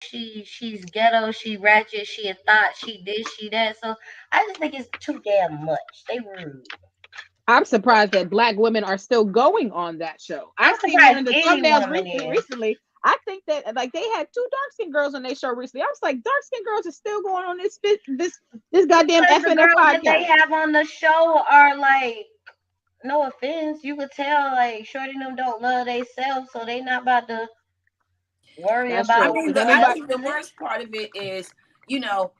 she's ghetto, she ratchet, she a thought, she this, she that. So I just think it's too damn much. They rude. I'm surprised that black women are still going on that show. I I'm seen one surprised of the any thumbnails woman is. recently. I think that like they had two dark skinned girls on their show recently. I was like, dark skinned girls are still going on this goddamn Because the FNF girls that they podcast. have on the show are like, no offense, you could tell like shorty them don't love themselves, so they not about to worry That's about I true. what mean, Is nobody I else anybody? think the is. worst part of it is, you know,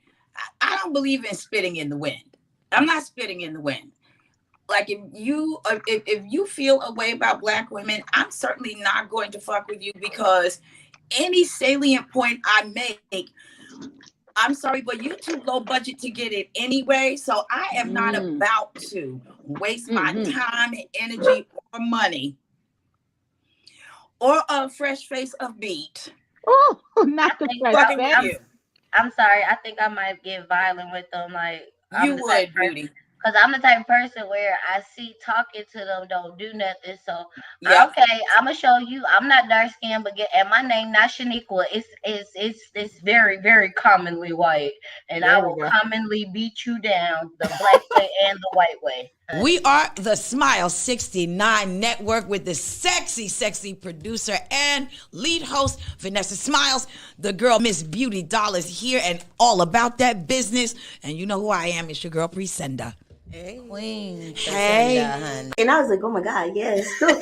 I don't believe in spitting in the wind. I'm not spitting in the wind. Like if you feel a way about black women, I'm certainly not going to fuck with you because any salient point I make, I'm sorry, but you're too low budget to get it anyway. So I am not Mm, about to waste my mm-hmm. time and energy or money or a fresh face of meat Oh, I not the think fresh fucking I'm with fat. I'm you. I'm sorry. I think I might get violent with them. Like I'm You the type would, of person, beauty. because I'm the type of person where I see talking to them don't do nothing. So Yep. okay, I'm gonna show you. I'm not dark skinned, but and my name not Shaniqua. It's very very commonly white, and I There we will go. commonly beat you down the black way and the white way, We honey. are the Smile 69 Network with the sexy, sexy producer and lead host, Vanessa Smiles. The girl, Miss Beauty Doll, is here and all about that business. And you know who I am. It's your girl, Presenda. Hey. Queen. Hey. Honey. And I was like, oh my God, yes. Oh,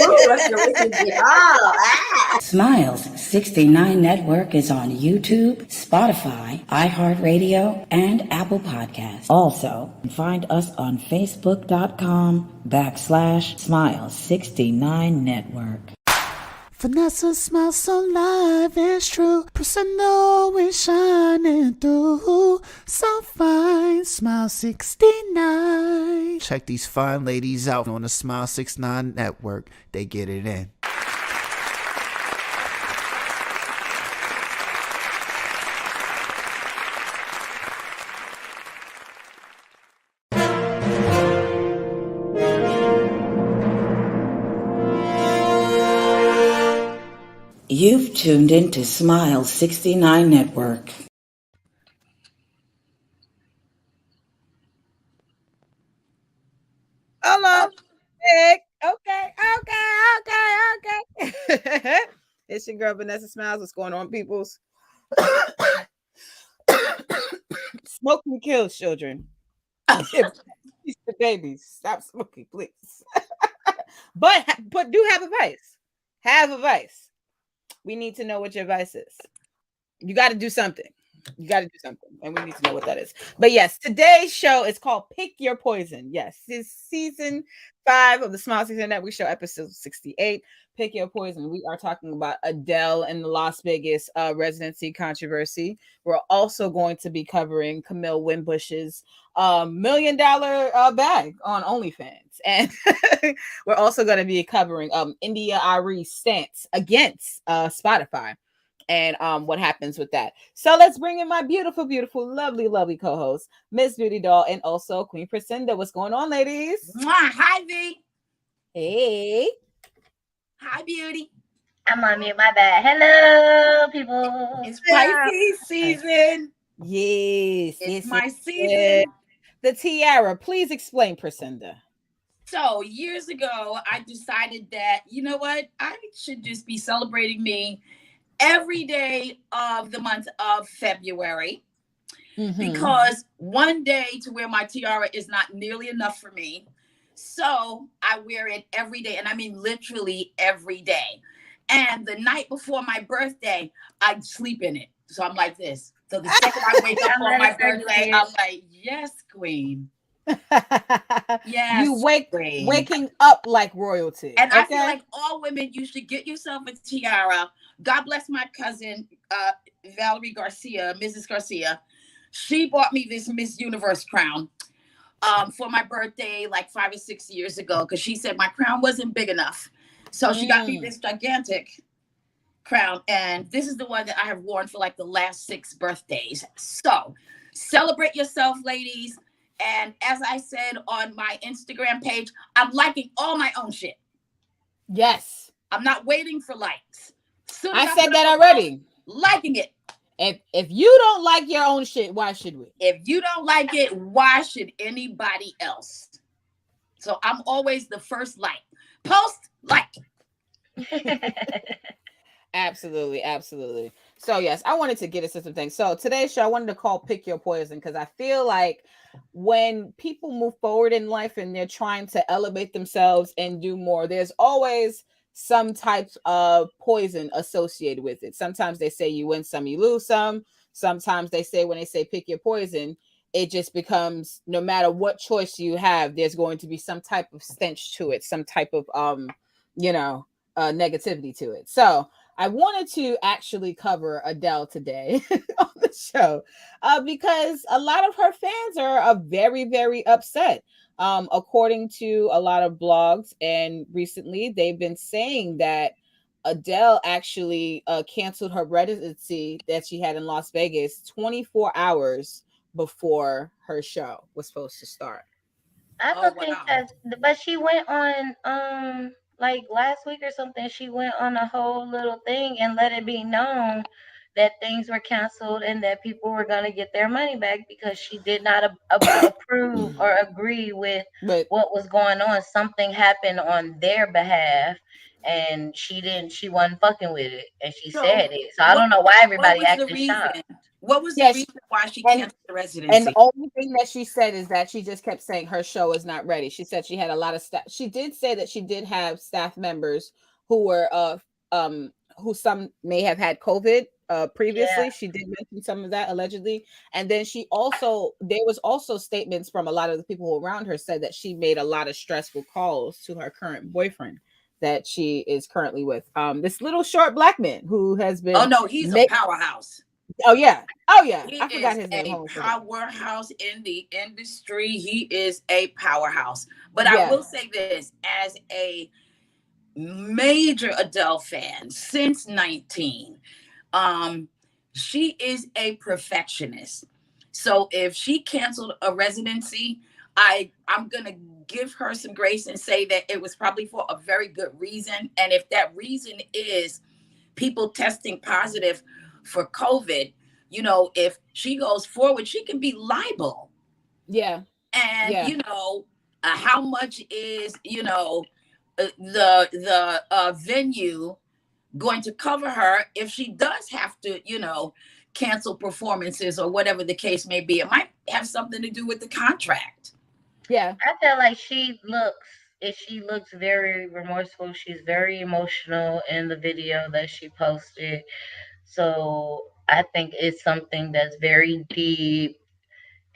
Smiles 69 Network is on YouTube, Spotify, iHeartRadio, and Apple Podcasts. Also, find us on Facebook.com/Smiles69 Network. Vanessa smiles so live, it's true. Personal is shining through. So fine, Smile 69. Check these fine ladies out on the Smile 69 Network. They get it in. You've tuned into Smile 69 Network. hello. Hey. Okay. It's your girl, Vanessa Smiles. What's going on, peoples? Smoking kills children. The babies. Stop smoking, please. but do have advice. Have advice. We need to know what your advice is. You got to do something. And we need to know what that is. But yes, today's show is called Pick Your Poison. Yes, this season 5 of the Smile 69 Network Show, episode 68. Pick Your Poison. We are talking about ADELE and the Las Vegas residency controversy. We're also going to be covering Camille Winbush's $1 million bag on OnlyFans. And we're also going to be covering India Arie's stance against Spotify. And what happens with that. So let's bring in my beautiful, lovely co-host, Miss Beauty Doll, and also Queen Priscinda. What's going on, ladies? Mwah. Hi, V. Hey. Hi, beauty. I'm on mute. My bad. Hello, people. It's Pisces season. Yes. It's my season. The tiara. Please explain, Priscinda. So years ago, I decided that, you know what? I should just be celebrating me every day of the month of February, because one day to wear my tiara is not nearly enough for me. So I wear it every day, and I mean literally every day. And the night before my birthday, I sleep in it. So I'm like this. So the second I wake up on my birthday, I'm like, yes, queen. Yes, you waking up like royalty. And I feel like all women, you should get yourself a tiara. God bless my cousin, Valerie Garcia, Mrs. Garcia. She bought me this Miss Universe crown for my birthday like 5 or 6 years ago, because she said my crown wasn't big enough. So she got me this gigantic crown. And this is the one that I have worn for like the last 6 birthdays. So celebrate yourself, ladies. And as I said on my Instagram page, I'm liking all my own shit. Yes. I'm not waiting for likes. I said that already. Liking it. If you don't like your own shit, why should we? If you don't like it, why should anybody else? So I'm always the first like. Post like. Absolutely, absolutely. So yes, I wanted to get into some things. So today's show I wanted to call Pick Your Poison, because I feel like when people move forward in life and they're trying to elevate themselves and do more, there's always some types of poison associated with it. Sometimes they say you win some, you lose some. Sometimes they say, when they say pick your poison, it just becomes, no matter what choice you have, there's going to be some type of stench to it, some type of you know, negativity to it. So I wanted to actually cover ADELE today on the show, because a lot of her fans are very, very upset. According to a lot of blogs, and recently they've been saying that ADELE actually canceled her residency that she had in Las Vegas 24 hours before her show was supposed to start. I Oh don't think wow. that's, but she went on like last week or something. She went on a whole little thing and let it be known that things were canceled and that people were gonna get their money back because she did not approve or agree with But what was going on. Something happened on their behalf, and she didn't. She wasn't fucking with it, and she So said it. So I don't know why what everybody was the acting reason? shocked. What was the yes, reason why she and canceled the And the residency? only thing that she said is that she just kept saying her show is not ready. She said she had a lot of staff. She did say that she did have staff members who were who some may have had COVID Yeah, previously. She did mention some of that allegedly. And then she also, there was also statements from a lot of the people around her, said that she made a lot of stressful calls to her current boyfriend that she is currently with. This little short black man who has Oh been no, he's a powerhouse. oh yeah. Oh yeah. He I forgot is his name. a Hold on a second. powerhouse in the industry. He is a powerhouse. But I Yeah. will say this, as a major ADELE fan since 19, um, she is a perfectionist. So if she canceled a residency, I'm gonna give her some grace and say that it was probably for a very good reason. And if that reason is people testing positive for COVID, you know, if she goes forward, she can be liable. Yeah. And Yeah. you know, how much is, you know, the venue going to cover her if she does have to, you know, cancel performances or whatever the case may be? It might have something to do with the contract. Yeah. I feel like she looks very remorseful. She's very emotional in the video that she posted. So I think it's something that's very deep,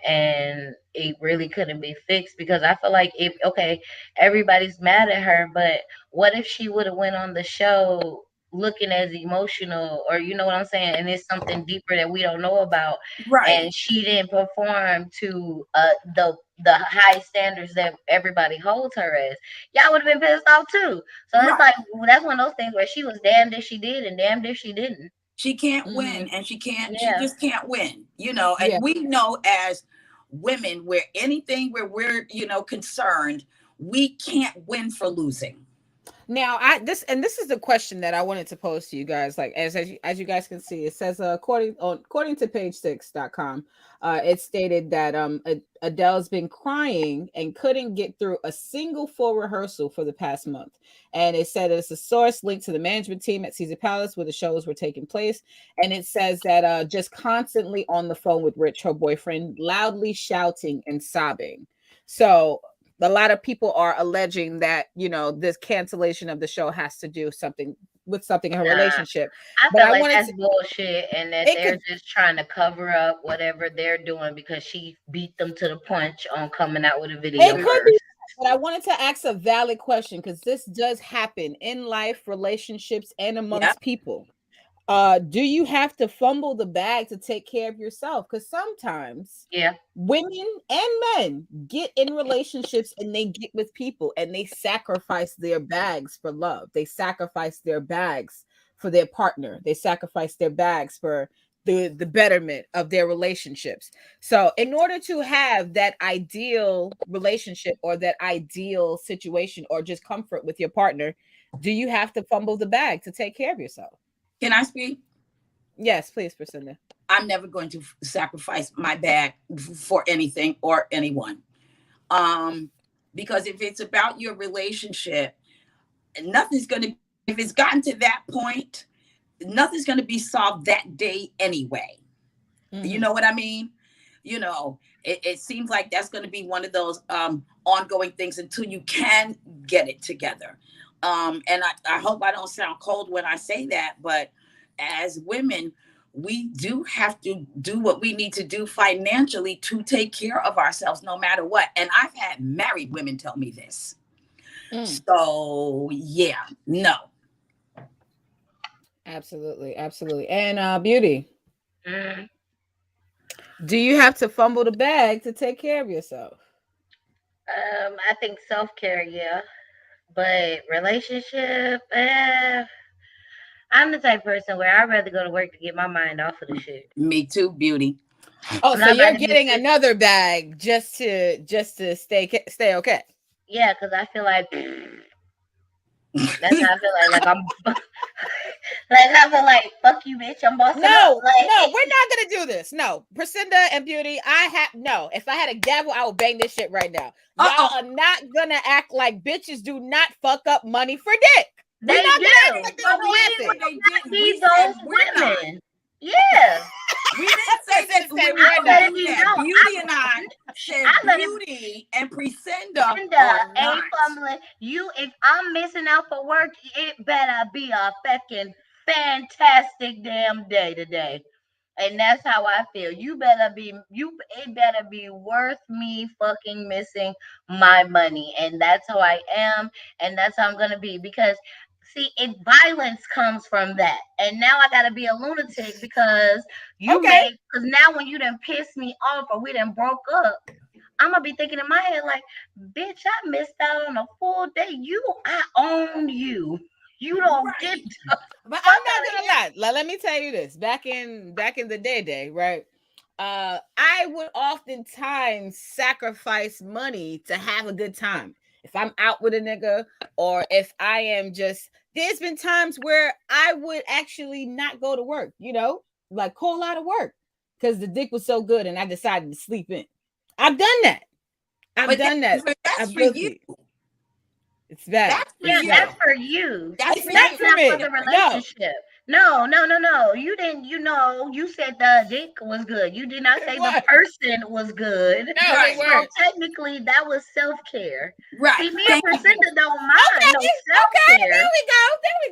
and it really couldn't be fixed, because I feel like, if okay, everybody's mad at her, but what if she would have went on the show looking as emotional, or you know what I'm saying, and it's something deeper that we don't know about, Right. and she didn't perform to the high standards that everybody holds her as, y'all would have been pissed off too. So it's Right. like, that's one of those things where she was damned if she did and damned if she didn't. She can't Mm-hmm. win, and she Yeah. just can't win, you know. Yeah. And we know as women, where anything where we're, you know, concerned, we can't win for losing. Now, this is the question that I wanted to pose to you guys. Like, as you guys can see, it says according to page6.com, it stated that Adele's been crying and couldn't get through a single full rehearsal for the past month. And it said it's a source linked to the management team at Caesar Palace where the shows were taking place. And it says that just constantly on the phone with Rich, her boyfriend, loudly shouting and sobbing. So a lot of people are alleging that, you know, this cancellation of the show has to do something with something in her Nah, relationship. I But feel I like wanted that's to, bullshit, and that it they're could, just trying to cover up whatever they're doing because she beat them to the punch on coming out with a video it could be, first. but I wanted to ask a valid question, because this does happen in life, relationships, and Yeah. amongst people. Do you have to fumble the bag to take care of yourself? Because sometimes Yeah. women and men get in relationships and they get with people and they sacrifice their bags for love. They sacrifice their bags for their partner. They sacrifice their bags for the betterment of their relationships. So in order to have that ideal relationship or that ideal situation or just comfort with your partner, do you have to fumble the bag to take care of yourself? Can I speak? Yes, please, Priscilla. I'm never going to sacrifice my bag for anything or anyone. Because if it's about your relationship, nothing's going to, if it's gotten to that point, nothing's going to be solved that day anyway. Mm-hmm. You know what I mean? You know, it seems like that's going to be one of those ongoing things until you can get it together. And I hope I don't sound cold when I say that, but as women, we do have to do what we need to do financially to take care of ourselves no matter what. And I've had married women tell me this. So yeah, no. Absolutely, absolutely. And Beauty, Mm. do you have to fumble the bag to take care of yourself? I think self-care, yeah. But relationship, I'm the type of person where I'd rather go to work to get my mind off of the shit. Me too, Beauty. Oh, I'm so not you're about to be getting sick. another bag just to stay okay. Yeah, because I feel like that's how I feel like I'm like I feel like fuck you, bitch. I'm bossing up. No, Like, no, we're not gonna do this. No, Priscilla and Beauty, if I had a gavel, I would bang this shit right now. Y'all are not gonna act like bitches do not fuck up money for dick. they We're not do. gonna act like But this we happen. not be We said those we're not. women. Yeah. We didn't say that we Said were we're going not. to do that. Beauty and I said I let it Beauty and Priscilla Linda are ain't not. fumbling. You, if I'm missing out for work, it better be a fucking fantastic damn day today. And that's how I feel. It better be worth me fucking missing my money. And that's how I am. And that's how I'm gonna be. Because see, violence comes from that. And now I gotta be a lunatic because Okay. because now when you done pissed me off or we done broke up, I'm gonna be thinking in my head like, bitch, I missed out on a full day. I own you. You don't get Right. to But I'm not gonna lie. Let me tell you this. Back in the day, right? I would oftentimes sacrifice money to have a good time. If I'm out with a nigga, or if I am just, there's been times where I would actually not go to work, like call out of work because the dick was so good and I decided to sleep in. I've done that. I've done that. That's for you. It's bad. That's for you. That's for you. That's That's for not me. for the relationship. No. You didn't. You said the dick was good. You did not say the person was good. No, they So weren't. technically, that was self care. Right. See, me and Priscilla don't mind no self care. Okay, there we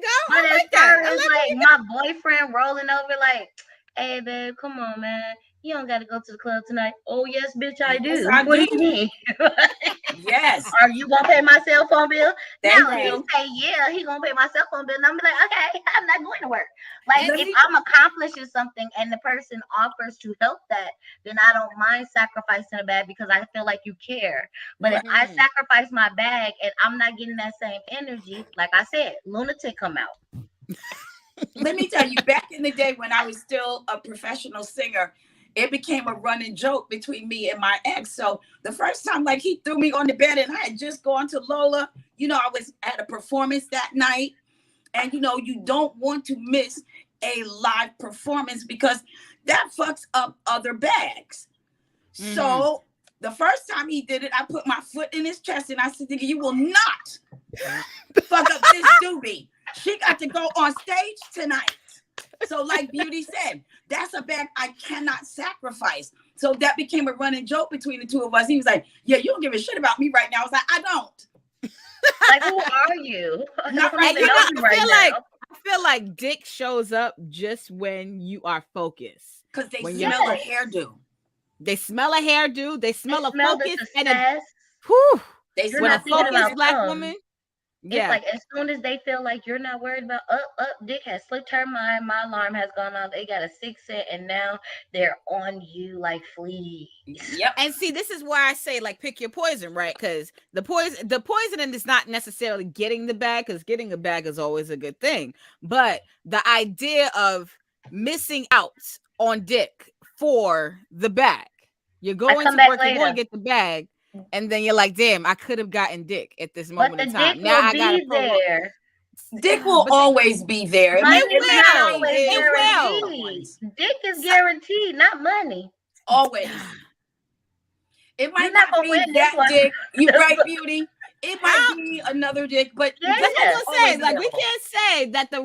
go. But I as like far that. as like my boyfriend rolling over, like, hey babe, come on, man. You don't got to go to the club tonight. Oh yes, bitch, I do. Yes, I What do. do you mean? Yes. Are you gonna pay my cell phone bill? Thank Now you. he'll say, yeah, he gonna pay my cell phone bill. And I'm like, okay, I'm not going to work. Like Let if me- I'm accomplishing something and the person offers to help that, then I don't mind sacrificing a bag because I feel like you care. But if I sacrifice my bag and I'm not getting that same energy, like I said, lunatic come out. Let me tell you, back in the day when I was still a professional singer, it became a running joke between me and my ex. So the first time, like, he threw me on the bed and I had just gone to Lola, I was at a performance that night. And, you don't want to miss a live performance because that fucks up other bags. So the first time he did it, I put my foot in his chest and I said, you will not fuck up this doobie. She got to go on stage tonight. So like Beauty said, that's a bag I cannot sacrifice. So that became a running joke between the two of us. He was like, yeah, you don't give a shit about me right now. I was like, I don't. Like, who are you? Not I right don't even now. know you right now. I feel like dick shows up just when you are focused. Because they When smell a hairdo. They smell a hairdo. They smell a smell the focus and success. They You're when smell a not thinking focused about black them. woman. It's Yeah. like as soon as they feel like you're not worried about dick has slipped her mind, my alarm has gone off, they got a 6 cent and now they're on you like fleas. Yep. And see, this is why I say like pick your poison, right? Because the poisoning is not necessarily getting the bag, because getting a bag is always a good thing. But the idea of missing out on dick for the bag. You're going to work, you're going to get the bag. And then you're like, damn, I could have gotten dick at this moment in time. Now I gotta there. Dick will But always be there. But I mean, it's not everybody always is guaranteed. Dick is guaranteed, not money. always. It You're might not not gonna be win this that one. dick. You right, Beauty. It might be another dick, but Yeah. That's what I'm it's gonna say. always Like, we available. can't say that the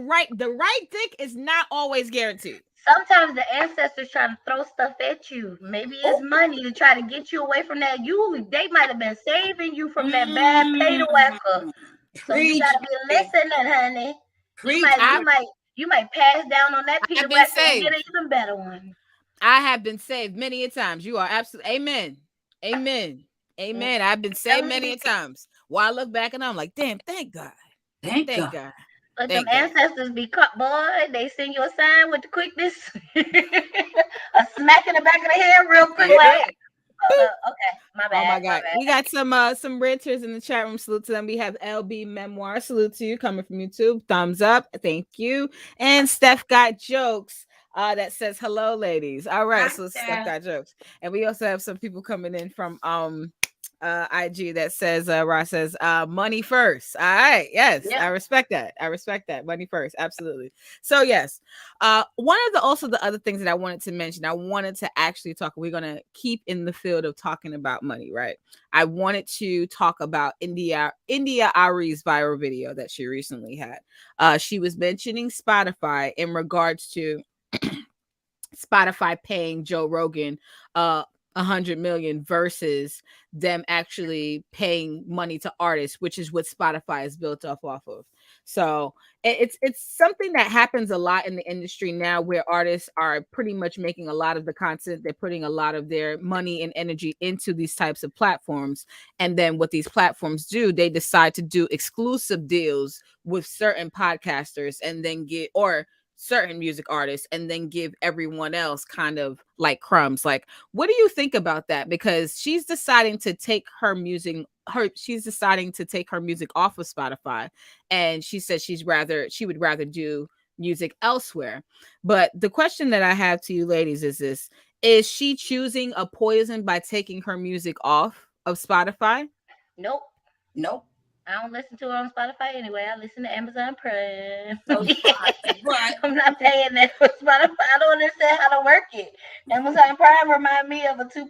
right dick is not always guaranteed. Sometimes the ancestors trying to throw stuff at you. Maybe it's money to try to get you away from that. They might have been saving you from that bad pay to worker. So you Preach, gotta be Beauty. listening, honey. You Preach. might pass down on that Peter been West and saved. get an even better one. I have been saved many a times. You are absolutely amen. I've been saved many a times. While I look back and I'm like, damn, thank God. Thank Thank God. God. But Thank them God. ancestors be cut, boy. They send you a sign with the quickness. A smack in the back of the head real quick, like, hold up. Okay, my bad. Oh my God. bad. We got some renters in the chat room. Salute to them. We have LB Memoir. Salute to you coming from YouTube. Thumbs up. Thank you. And Steph got jokes. That says hello, ladies. All right. So Steph got jokes. And we also have some people coming in from IG that says Ross says money first. All right. Yes, I respect that. Money first. Absolutely. So yes. One of the other things that I wanted to mention, I wanted to actually talk. We're gonna keep in the field of talking about money, right? I wanted to talk about India Arie's viral video that she recently had. She was mentioning Spotify in regards to Spotify paying Joe Rogan 100 million versus them actually paying money to artists, which is what Spotify is built off of. So it's something that happens a lot in the industry now, where artists are pretty much making a lot of the content. They're putting a lot of their money and energy into these types of platforms. And then what these platforms do, they decide to do exclusive deals with certain podcasters and then certain music artists and then give everyone else kind of like crumbs. Like, what do you think about that? Because she's deciding to take her music off of Spotify, and she said she would rather do music elsewhere. But the question that I have to you ladies is this: is she choosing a poison by taking her music off of Spotify? Nope. I don't listen to it on Spotify anyway. I listen to Amazon Prime. But I'm not paying that for Spotify. I don't understand how to work it. Amazon Prime remind me of a 2.0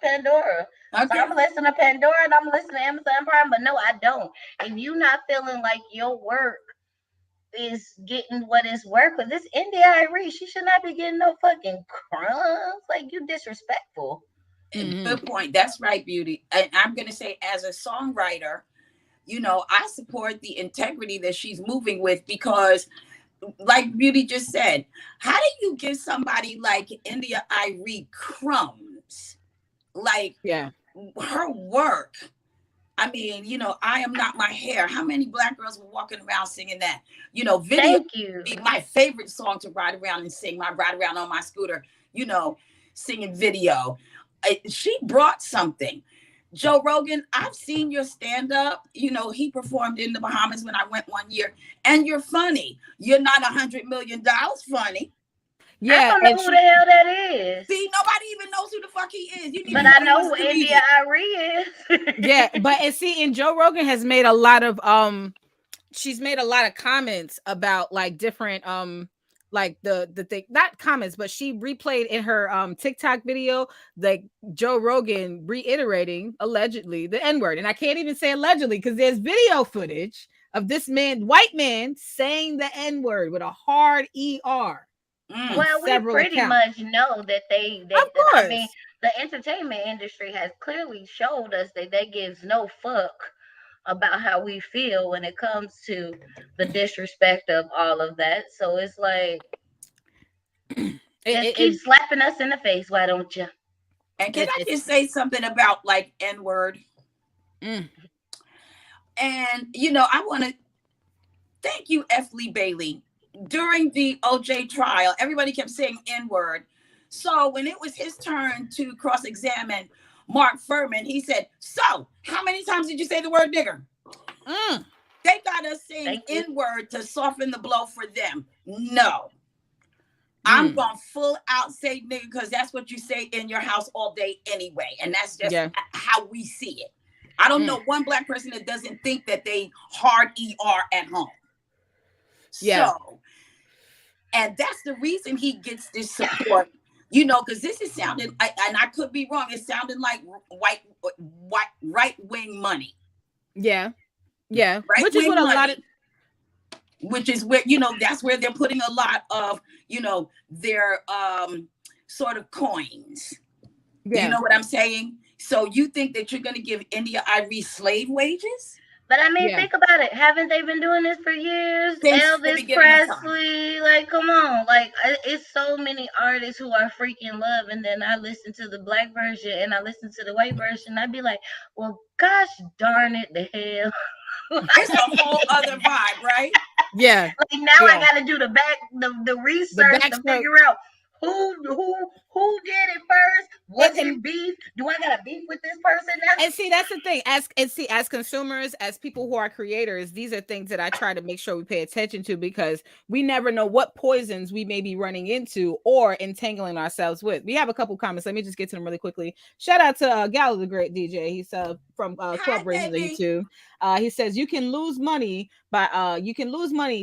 Pandora. Okay. So I'm listening to Pandora and I'm listening to Amazon Prime, but no, I don't. If you're not feeling like your work is getting what it's worth, because this India Arie, she should not be getting no fucking crumbs. Like, you disrespectful. Good point. That's right, Beauty. And I'm going to say, as a songwriter, I support the integrity that she's moving with, because like Beauty just said, how do you give somebody like India Arie crumbs? Like, her work. I mean, I Am Not My Hair. How many black girls were walking around singing that? Video. Thank you. My favorite song to ride around and sing. I ride around on my scooter, singing Video. She brought something. Joe Rogan, I've seen your stand-up. He performed in the Bahamas when I went one year. And you're funny. You're not $100 million funny. Yeah, I don't know who the hell that is. See, nobody even knows who the fuck he is. But I know who India Arie is. Yeah, but and Joe Rogan has made a lot of she's made a lot of comments about like different like the thing, not comments, but she replayed in her TikTok video like Joe Rogan reiterating allegedly the N-word. And I can't even say allegedly because there's video footage of this white man saying the N-word with a hard ER. Well, we pretty much know that I mean, the entertainment industry has clearly showed us that they gives no fuck about how we feel when it comes to the disrespect of all of that. So it's like, just keep slapping us in the face, why don't you? And can I just say something about like N-word? And I want to thank you, F. Lee Bailey. During the OJ trial, everybody kept saying N-word. So when it was his turn to cross-examine Mark Furman, he said, so how many times did you say the word nigger? They got us saying N-word to soften the blow for them. No. I'm going to full out say nigger because that's what you say in your house all day anyway. And that's just how we see it. I don't know one black person that doesn't think that they hard ER at home. Yeah. So, and that's the reason he gets this support, you know, because this is sounding, and I could be wrong, it's sounding like right wing money. Yeah. Yeah. Right Which is wing what a lot money, of which is where, you know, that's where they're putting a lot of, you know, their sort of coins. You know what I'm saying? So you think that you're going to give India Arie slave wages? But I mean, Yeah. think about it. Haven't they been doing this for years? Since the Elvis beginning of time. Presley, like, come on. Like, it's so many artists who I freaking love. And then I listen to the black version and I listen to the white version. I'd be like, well, gosh darn it, the hell. It's a whole other vibe, right? Yeah. Like, now I Yeah. got to do the research to backstroke. figure out who did it first. Was it beef? Do I got to beef with this person now? And see, that's the thing. As consumers, as people who are creators, these are things that I try to make sure we pay attention to, because we never know what poisons we may be running into or entangling ourselves with. We have a couple comments. Let me just get to them really quickly. Shout out to Gallo, the great DJ. He's from Club Races on YouTube. He says you can lose money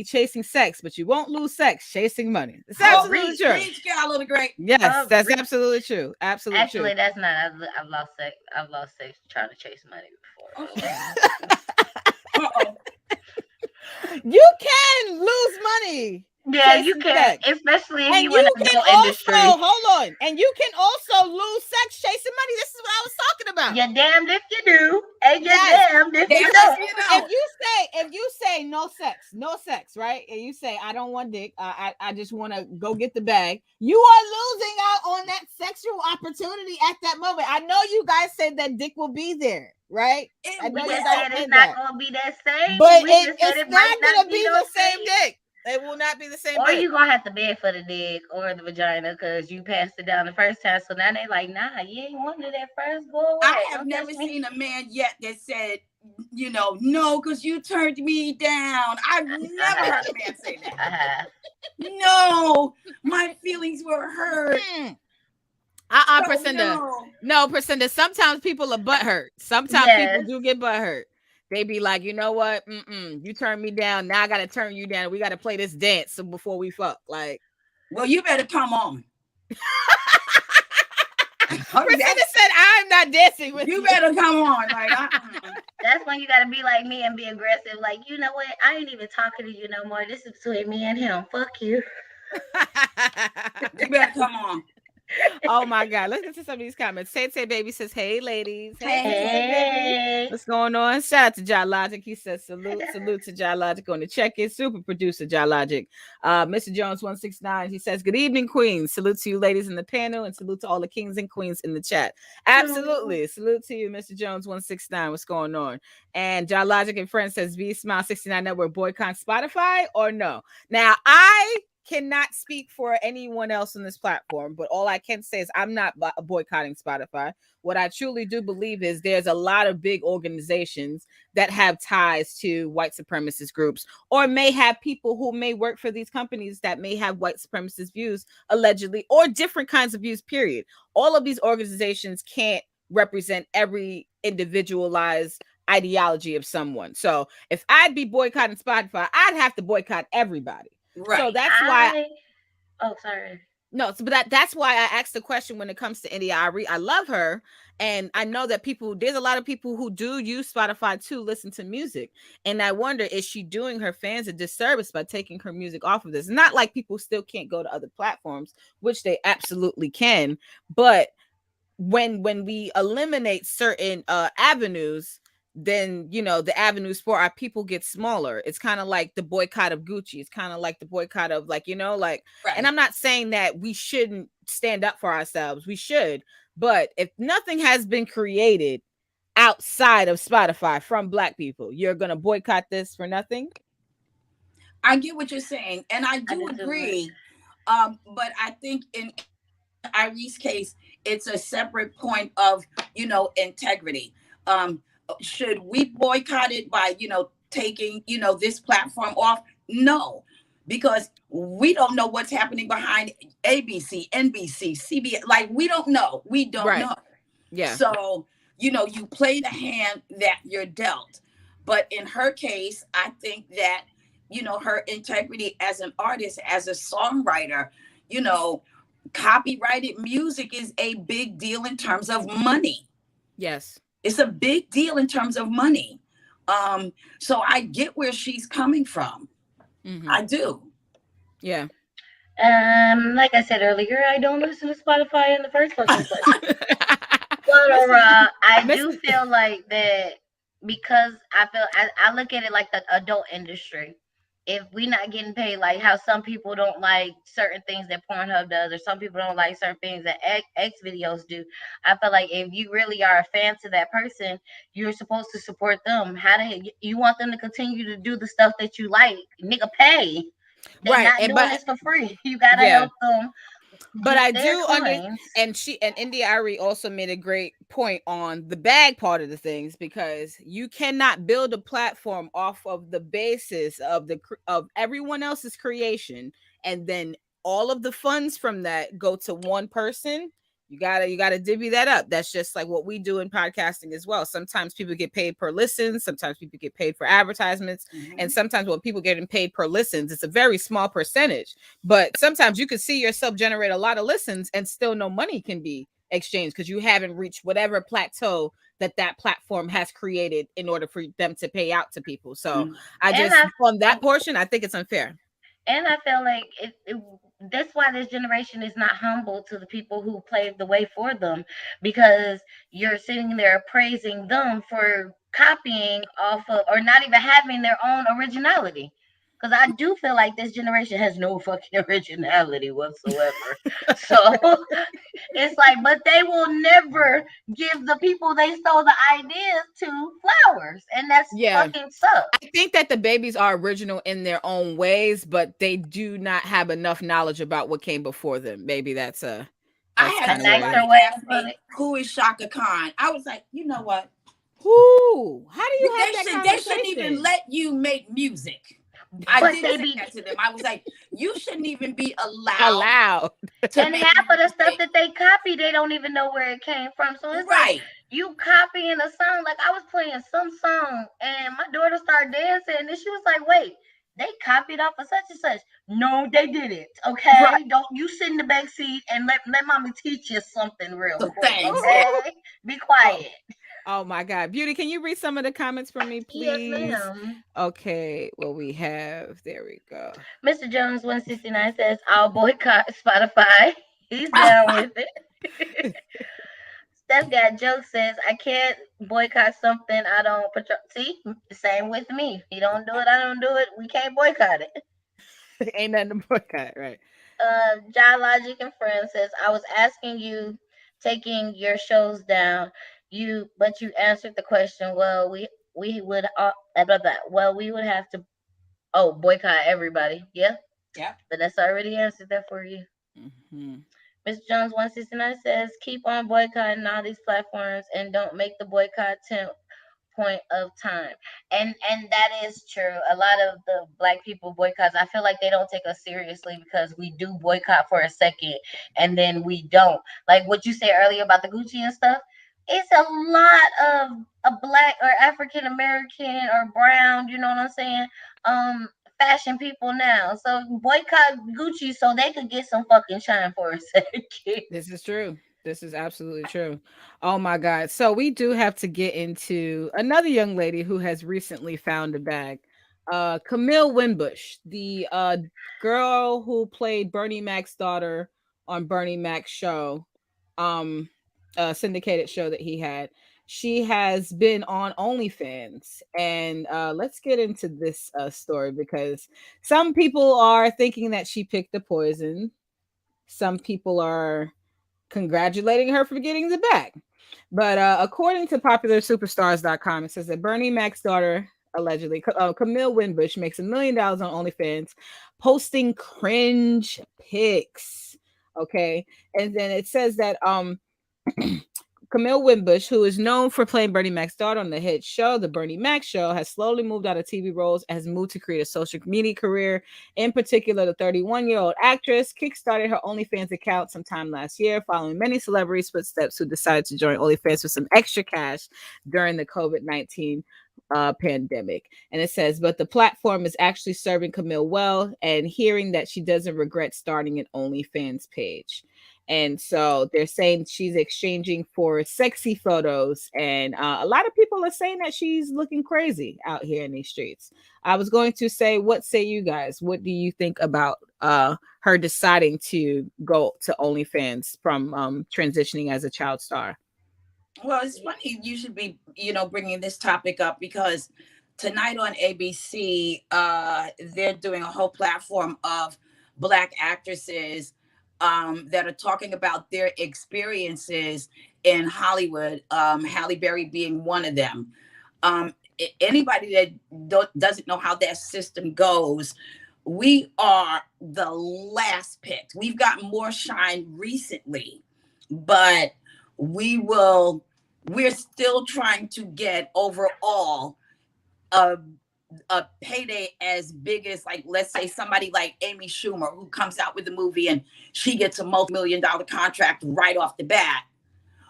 chasing sex, but you won't lose sex chasing money. It's absolutely true. Reach Gallo the great. Yes, that's absolutely true. Absolutely Actually, true. that's not. I've lost sex. I've lost sex trying to chase money before. Uh-oh. You can lose money. Yeah, you can, especially if you in the adult industry. Hold on, and you can also lose sex chasing money. This is what I was talking about. You're damned if you do, and you're damned if you don't. If you say no sex, right? And you say I don't want dick, I just want to go get the bag. You are losing out on that sexual opportunity at that moment. I know you guys said that dick will be there, right? I know we just said it's not gonna be that same, but it's not gonna be the same dick. It will not be the same. Or you gonna have to beg for the dick or the vagina because you passed it down the first time. So now they like, nah, you ain't wanted that first boy. I have never seen a man yet that said, you know, no, because you turned me down. I've never heard a man say that. No, my feelings were hurt. Priscinda. Sometimes people are butthurt. Sometimes people do get butthurt. They be like, you know what? You turned me down. Now I got to turn you down. We got to play this dance before we fuck. Like, well, you better come on. Priscilla said, I'm not dancing with you. You better come on. Like, That's when you got to be like me and be aggressive. Like, you know what? I ain't even talking to you no more. This is between me and him. Fuck you. You better come on. Oh my God. Let's get to some of these comments. Tay Baby says, hey ladies. Hey. What's going on? Shout out to Jai Logic. He says salute to Jai Logic on the check-in. Super producer Jai Logic. Mr. Jones 169. He says, good evening, Queens. Salute to you ladies in the panel and salute to all the kings and queens in the chat. Absolutely. Salute to you, Mr. Jones 169. What's going on? And Jai Logic and Friends says, V Smile 69 Network boycott Spotify or no? Now I cannot speak for anyone else on this platform, but all I can say is I'm not boycotting Spotify. What I truly do believe is there's a lot of big organizations that have ties to white supremacist groups, or may have people who may work for these companies that may have white supremacist views, allegedly, or different kinds of views, period. All of these organizations can't represent every individualized ideology of someone. So if I'd be boycotting Spotify, I'd have to boycott everybody. Right. So that's why. Oh, sorry. No, so but that's why I asked the question when it comes to India Arie. I love her, and I know that there's a lot of people who do use Spotify to listen to music, and I wonder, is she doing her fans a disservice by taking her music off of this? Not like people still can't go to other platforms, which they absolutely can, but when we eliminate certain avenues, then the avenues for our people get smaller. It's kind of like the boycott of Gucci. It's kind of like the boycott of right. And I'm not saying that we shouldn't stand up for ourselves. We should, but if nothing has been created outside of Spotify from Black people, you're gonna boycott this for nothing. I get what you're saying, and I do agree. But I think in Arie's case, it's a separate point of integrity. Should we boycott it by taking this platform off? No, because we don't know what's happening behind ABC, NBC, CBS. Like, we don't know. We don't know. Yeah. So you play the hand that you're dealt. But in her case, I think that you know, her integrity as an artist, as a songwriter. You know, copyrighted music is a big deal in terms of money. Yes. It's a big deal in terms of money. So I get where she's coming from. I do. Yeah. Like I said earlier, I don't listen to Spotify in the first fucking place. But I do feel like that because I look at it like the adult industry. If we not getting paid, like how some people don't like certain things that Pornhub does, or some people don't like certain things that X videos do, I feel like if you really are a fan to that person, you're supposed to support them. How you want them to continue to do the stuff that you like? Nigga, pay. They Right. not doing But this for free. You gotta yeah. help them But get I their do coins. and India Ari also made a great point on the bag part of the things, because you cannot build a platform off of the basis of everyone else's creation, and then all of the funds from that go to one person. You gotta divvy that up. That's just like what we do in podcasting as well. Sometimes people get paid per listen, sometimes people get paid for advertisements, and sometimes when people getting paid per listens, it's a very small percentage. But sometimes you could see yourself generate a lot of listens and still no money can be exchanged because you haven't reached whatever plateau that platform has created in order for them to pay out to people. So on that portion, I think it's unfair. And I feel like that's why this generation is not humble to the people who paved the way for them, because you're sitting there praising them for copying off of, or not even having their own originality. Because I do feel like this generation has no fucking originality whatsoever. So it's like, but they will never give the people they stole the ideas to flowers. And that's fucking sucks. I think that the babies are original in their own ways, but they do not have enough knowledge about what came before them. Maybe that's I had nicer way to put it. Who is Shaka Khan? I was like, you know what? Who? How do you have that conversation? They shouldn't even let you make music. I did say that to them. I was like, you shouldn't even be allowed. And half of the stuff that they copy, they don't even know where it came from. So it's like you copying a song. Like I was playing some song and my daughter started dancing and she was like, wait, they copied off of such and such. No, they didn't. Okay. Don't you sit in the back seat and let mommy teach you something real quick. Okay? Be quiet. Oh my God. Beauty, can you read some of the comments for me, please? Yes, ma'am. Okay. Well, there we go. Mr. Jones 169 says, I'll boycott Spotify. He's down with it. Steph Got Joke says, I can't boycott something I don't patrol. See, same with me. He don't do it, I don't do it. We can't boycott it. Ain't nothing to boycott, right? John Logic and Friends says, I was asking you taking your shows down. But you answered the question. Well, we would well, we would have to boycott everybody. Yeah. But that's already answered that for you. Mr. Jones 169 says, keep on boycotting all these platforms and don't make the boycott point of time. And that is true. A lot of the Black people boycotts, I feel like they don't take us seriously because we do boycott for a second and then we don't. Like what you said earlier about the Gucci and stuff. It's a lot of a Black or African American or brown, you know what I'm saying? Fashion people now. So boycott Gucci so they could get some fucking shine for a second. This is true. This is absolutely true. Oh my God. So we do have to get into another young lady who has recently found a bag. Camille Winbush, the girl who played Bernie Mac's daughter on Bernie Mac's show, syndicated show that he had. She has been on OnlyFans, and let's get into this story because some people are thinking that she picked the poison. Some people are congratulating her for getting the bag. But according to popularsuperstars.com, it says that Bernie Mac's daughter, allegedly, Camille Winbush, makes $1 million on OnlyFans posting cringe pics. Okay. And then it says that Camille Winbush, who is known for playing Bernie Mac's daughter on the hit show, The Bernie Mac Show, has slowly moved out of TV roles and has moved to create a social media career. In particular, the 31-year-old actress kickstarted her OnlyFans account sometime last year, following many celebrities' footsteps who decided to join OnlyFans with some extra cash during the COVID-19 pandemic. And it says, but the platform is actually serving Camille well, and hearing that she doesn't regret starting an OnlyFans page. And so they're saying she's exchanging for sexy photos. And a lot of people are saying that she's looking crazy out here in these streets. I was going to say, what say you guys? What do you think about her deciding to go to OnlyFans from transitioning as a child star? Well, it's funny you should be, bringing this topic up, because tonight on ABC, they're doing a whole platform of Black actresses that are talking about their experiences in Hollywood. Halle Berry being one of them. Anybody that doesn't know how that system goes, we are the last picked. We've got more shine recently, but we're still trying to get overall a payday as big as, like, let's say somebody like Amy Schumer, who comes out with a movie and she gets a multi-million-dollar contract right off the bat.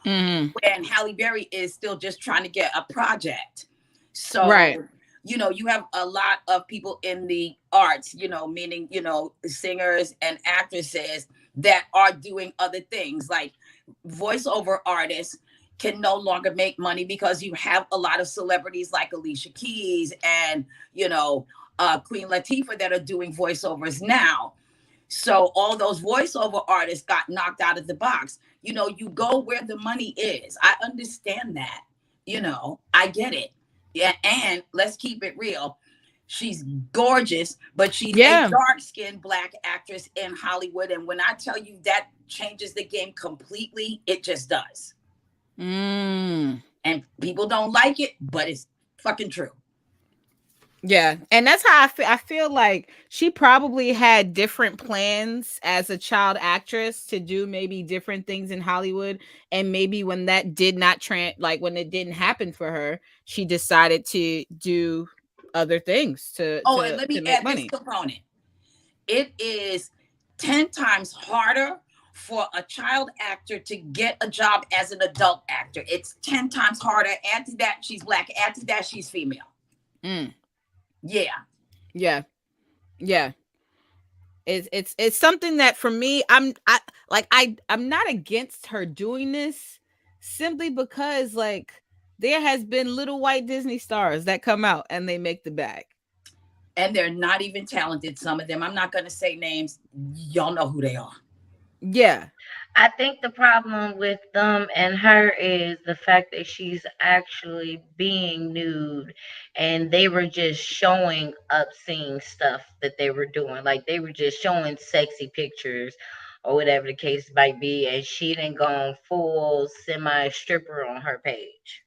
Mm-hmm. And Halle Berry is still just trying to get a project. So, right. You have a lot of people in the arts, meaning, singers and actresses that are doing other things, like voiceover artists can no longer make money because you have a lot of celebrities like Alicia Keys and, Queen Latifah that are doing voiceovers now. So all those voiceover artists got knocked out of the box. You go where the money is. I understand that. I get it. Yeah. And let's keep it real. She's gorgeous, but she's a dark-skinned Black actress in Hollywood. And when I tell you that changes the game completely, it just does. And people don't like it, but it's fucking true. Yeah, and that's how I feel like she probably had different plans as a child actress to do maybe different things in Hollywood, and maybe when that did not when it didn't happen for her, she decided to do other things to and let me make add money. This component. It is 10 times harder for a child actor to get a job as an adult actor. It's 10 times harder. Add to that, she's Black. Add to that, she's female. Yeah. It's something that for me, I'm not against her doing this, simply because there has been little white Disney stars that come out and they make the bag, and they're not even talented. Some of them, I'm not going to say names. Y'all know who they are. Yeah. I think the problem with them and her is the fact that she's actually being nude, and they were just showing obscene stuff that they were doing. Like, they were just showing sexy pictures or whatever the case might be, and she didn't go full semi stripper on her page.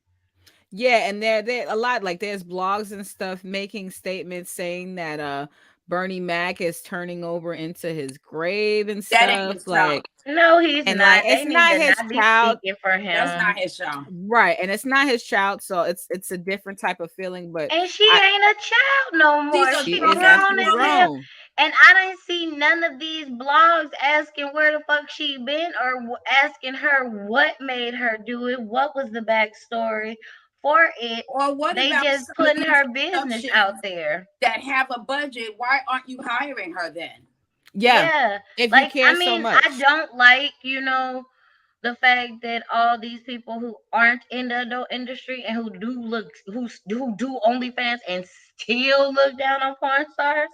Yeah, and there a lot, there's blogs and stuff making statements saying that Bernie Mac is turning over into his grave and stuff. That ain't his child. No, he's not. It's not his child. For him. That's not his child. Right, and it's not his child, so it's a different type of feeling. But and she ain't a child no more. She is actually grown. And I didn't see none of these blogs asking where the fuck she been, or asking her what made her do it. What was the backstory for it? Or what they about just putting her business out there that have a budget? Why aren't you hiring her then? Yeah. If you care so much. I don't like, the fact that all these people who aren't in the adult industry and who do OnlyFans and still look down on porn stars.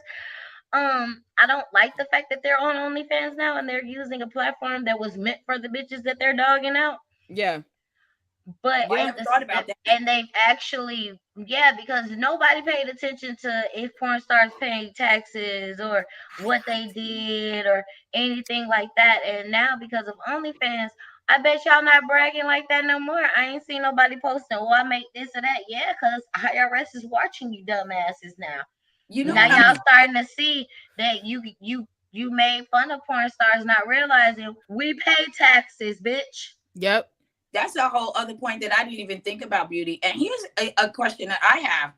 I don't like the fact that they're on OnlyFans now and they're using a platform that was meant for the bitches that they're dogging out. Yeah. But I haven't thought about that. And they've actually, because nobody paid attention to if porn stars paying taxes or what they did or anything like that. And now because of OnlyFans, I bet y'all not bragging like that no more. I ain't seen nobody posting, I make this or that. Yeah, because IRS is watching you dumbasses now. Now y'all starting to see that you made fun of porn stars, not realizing we pay taxes, bitch. Yep. That's a whole other point that I didn't even think about, Beauty. And here's a question that I have.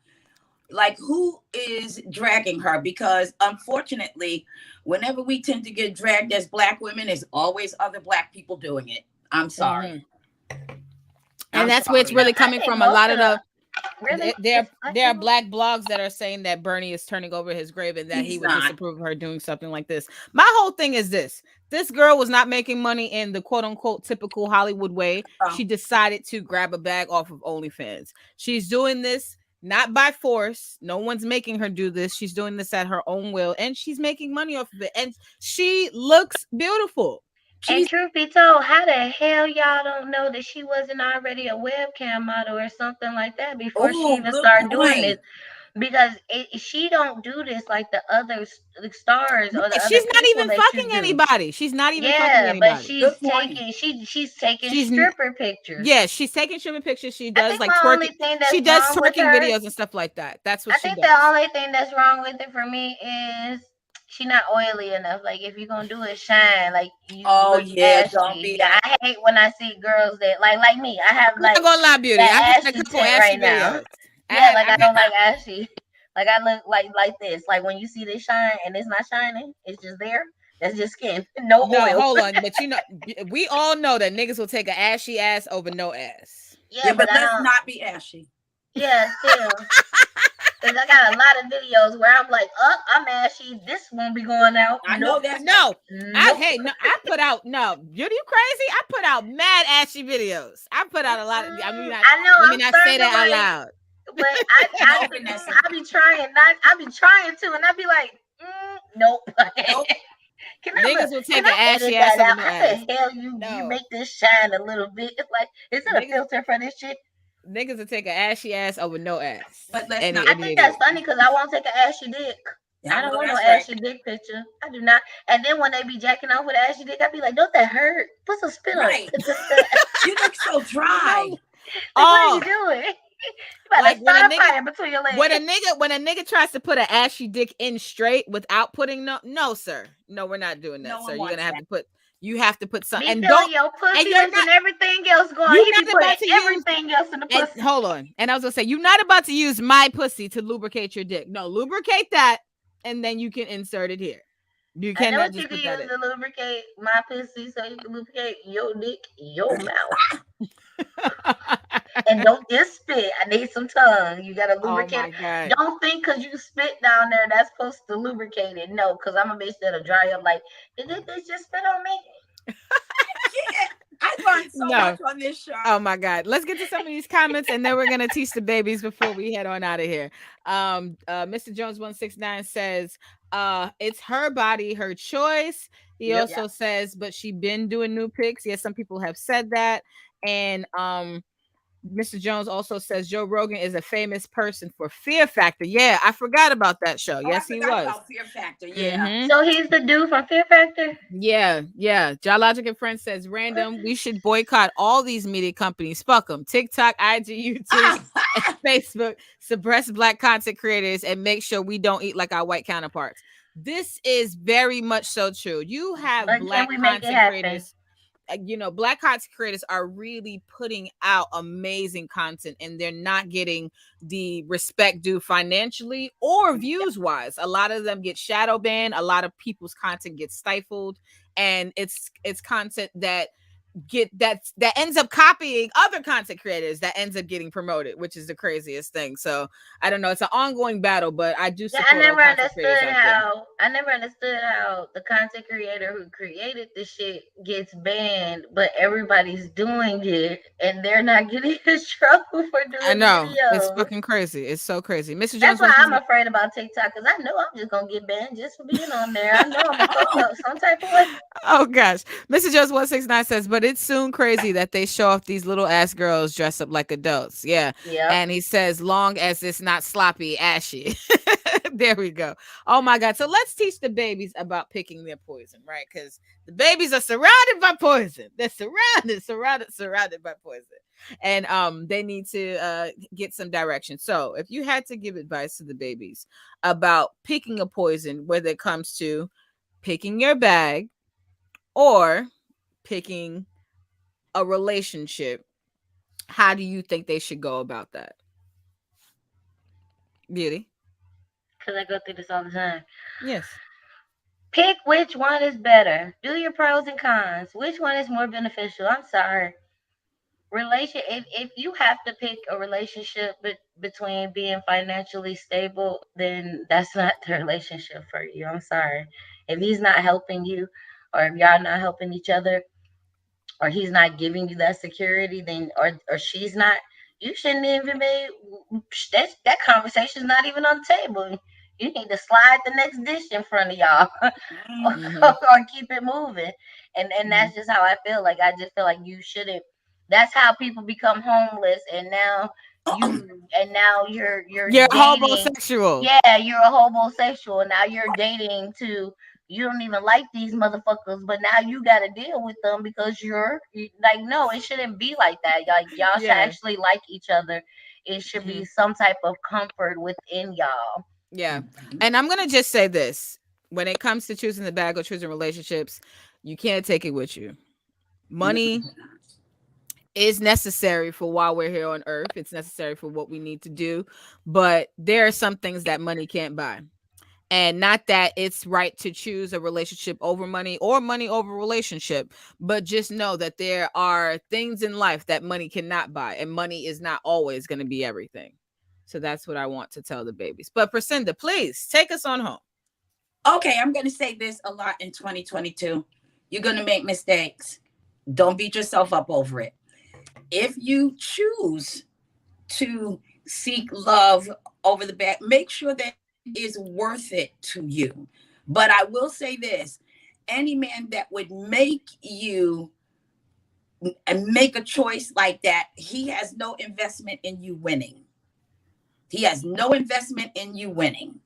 Like, who is dragging her? Because unfortunately, whenever we tend to get dragged as Black women, there's always other Black people doing it. I'm sorry. And that's where it's really coming from. A lot of the Really? There It's black there are people? black blogs that are saying that Bernie is turning over his grave and that he He's would not. disapprove of her doing something like this. My whole thing is this: this girl was not making money in the quote unquote typical Hollywood way. Oh, She decided to grab a bag off of OnlyFans. She's doing this not by force. No one's making her do this. She's doing this at her own will, and she's making money off of it. And she looks beautiful. And She's truth be told, how the hell y'all don't know that she wasn't already a webcam model or something like that before she oh, even good started doing this? point. Because she don't do this like the other the stars or the right. other She's not people even that you fucking do. anybody. She's not even fucking Yeah, but anybody. Good point. she's taking She's stripper pictures. Yeah, she's taking streaming pictures. She I does think like my only twerking. thing She that's does wrong with twerking her, videos and stuff like that. That's what I she think the does. only thing that's wrong with it for me is she not oily enough. Like if you're gonna do it, shine. Like you Oh look yeah, don't ashy. be Yeah, that. I hate when I see girls that like me. I have I'm not like gonna lie, beauty. I've that had a ashy couple tint ashy right now. videos. Yeah, like I've I had don't like ashy. Like I look like this. Like when you see this shine and it's not shining, it's just there. That's just skin, no no, oil. hold on, but we all know that niggas will take an ashy ass over no ass. Yeah, Yeah, but but I let's don't. not be ashy. Yeah, still. Cause I got a lot of videos where I'm like, oh, I'm ashy. This won't be going out. I know Nope. that's right. No, Nope. I put out no. You crazy? I put out mad ashy videos. I put out a lot of. I know Let me I'm not say starting to that out like, loud. but No, Vanessa. I be trying not, I be trying to, and I be like, nope. Nope. Niggas will Can take an I ashy edit ass that over out? no How ass. the hell you No, make this shine a little bit? It's like, is it a niggas filter for this shit? niggas will take an ashy ass over no ass. But let's Any not. I any think day. that's funny because I won't take an ashy dick. Yeah, I I don't know want no that's right. ashy dick picture. I do not. And then when they be jacking off with an ashy dick, I be like, don't that hurt? Put some spit on Right. it. You look so dry. Like, what are you Oh, doing? You better like start a fire between your legs. when a nigga tries to put an ashy dick in straight without putting no sir. No, we're not doing that, No sir. one wants that. You have to put some Be and feeling don't your and pussies and everything else going. you're He be not putting about to use everything else in the and pussy. hold on. And I was gonna say, you're not about to use my pussy to lubricate your dick. No, lubricate that and then you can insert it here. You I know cannot what you just can put that use in. to lubricate my pussy so you can lubricate your dick, your mouth. And don't just spit. I need some tongue. You gotta Oh lubricate my it. god. Don't think because you spit down there that's supposed to lubricate it. No, because I'm a bitch that'll dry up like, did this bitch just spit on me? Yeah, I learned so No. much on this show. Oh my God. Let's get to some of these comments and then we're gonna teach the babies before we head on out of here. Mr. Jones 169 says, it's her body, her choice. He Yep. also says, but she been doing new pics. Yes, some people have said that. And Mr. Jones also says Joe Rogan is a famous person for Fear Factor. Yeah, I forgot about that show. Oh, Yes, I he forgot was. about Fear Factor. Yeah. Mhm. So he's the dude from Fear Factor? Yeah. Geologic and Friends says random. We should boycott all these media companies. Fuck them. TikTok, IG, YouTube, and Facebook. Suppress black content creators and make sure we don't eat like our white counterparts. This is very much so true. You have But can black we make it content happen? creators. Black content creators are really putting out amazing content and they're not getting the respect due financially or views wise. A lot of them get shadow banned. A lot of people's content gets stifled, and it's content that ends up copying other content creators that ends up getting promoted, which is the craziest thing. So I don't know, it's an ongoing battle, but I do Yeah, support all content creators out there. I never understood how the content creator who created the shit gets banned, but everybody's doing it and they're not getting in trouble for I doing the know, it's videos. fucking crazy. It's so crazy. Mr. That's Jones why wants I'm afraid about TikTok because I know I'm just gonna get banned just for being on there. I know I'm gonna fuck up some type of way. Oh gosh. Mr. Jones 169 says, but it's soon crazy that they show off these little ass girls dressed up like adults. Yeah. Yeah. And he says, long as it's not sloppy, ashy. There we go. Oh my God. So let's teach the babies about picking their poison, right? Because the babies are surrounded by poison. They're surrounded by poison. And they need to get some direction. So if you had to give advice to the babies about picking a poison, whether it comes to picking your bag or picking a relationship, how do you think they should go about that? Beauty? Because I go through this all the time. Yes. Pick which one is better. Do your pros and cons. Which one is more beneficial? I'm sorry. if you have to pick a relationship between being financially stable, then that's not the relationship for you. I'm sorry. If he's not helping you, or if y'all not helping each other, or he's not giving you that security, then or she's not, you shouldn't even be that conversation's not even on the table. You need to slide the next dish in front of y'all. or, Mm-hmm. or keep it moving. And Mm-hmm. that's just how I feel. Like I just feel like you shouldn't. That's how people become homeless, and now you're You're dating. homosexual. Yeah, you're a homosexual. Now you're dating to, you don't even like these motherfuckers, but now you got to deal with them because like, no, it shouldn't be like that. Like, y'all should Yeah. actually like each other. It should Mm-hmm. be some type of comfort within y'all. Yeah. And I'm gonna just say this: when it comes to choosing the bag or choosing relationships, you can't take it with you. Money is necessary for while we're here on earth. It's necessary for what we need to do. But there are some things that money can't buy. And not that it's right to choose a relationship over money or money over relationship, but just know that there are things in life that money cannot buy, and money is not always going to be everything. So that's what I want to tell the babies. But Priscinda, please take us on home. Okay, I'm going to say this a lot in 2022. You're going to make mistakes. Don't beat yourself up over it. If you choose to seek love over the back, make sure that is worth it to you. But I will say this: any man that would make you and make a choice like that, he has no investment in you winning. He has no investment in you winning.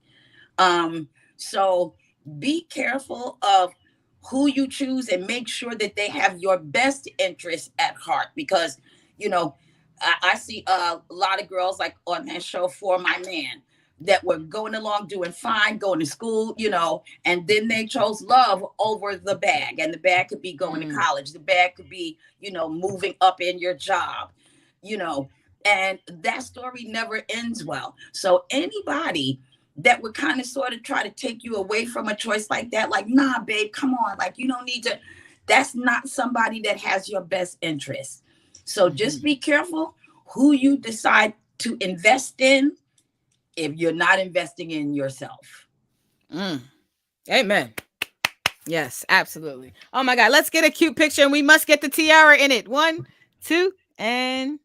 So be careful of who you choose and make sure that they have your best interest at heart, because you know I see a lot of girls like on that show For My Man that were going along doing fine, going to school, and then they chose love over the bag. And the bag could be going to college, the bag could be, moving up in your job, you know, and that story never ends well. So anybody that would kind of sort of try to take you away from a choice like that, like, nah, babe, come on, like, you don't need to, that's not somebody that has your best interest. So just be careful who you decide to invest in if you're not investing in yourself. Amen. Yes, absolutely. Oh my God, let's get a cute picture, and we must get the tiara in it. 1, 2, and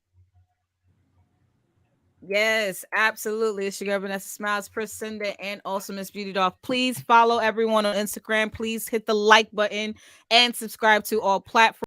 yes, absolutely. It's your girl Vanessa Smilez, Priscinda, and also Miss Beauty Doll. Please follow everyone on Instagram. Please hit the like button and subscribe to all platforms.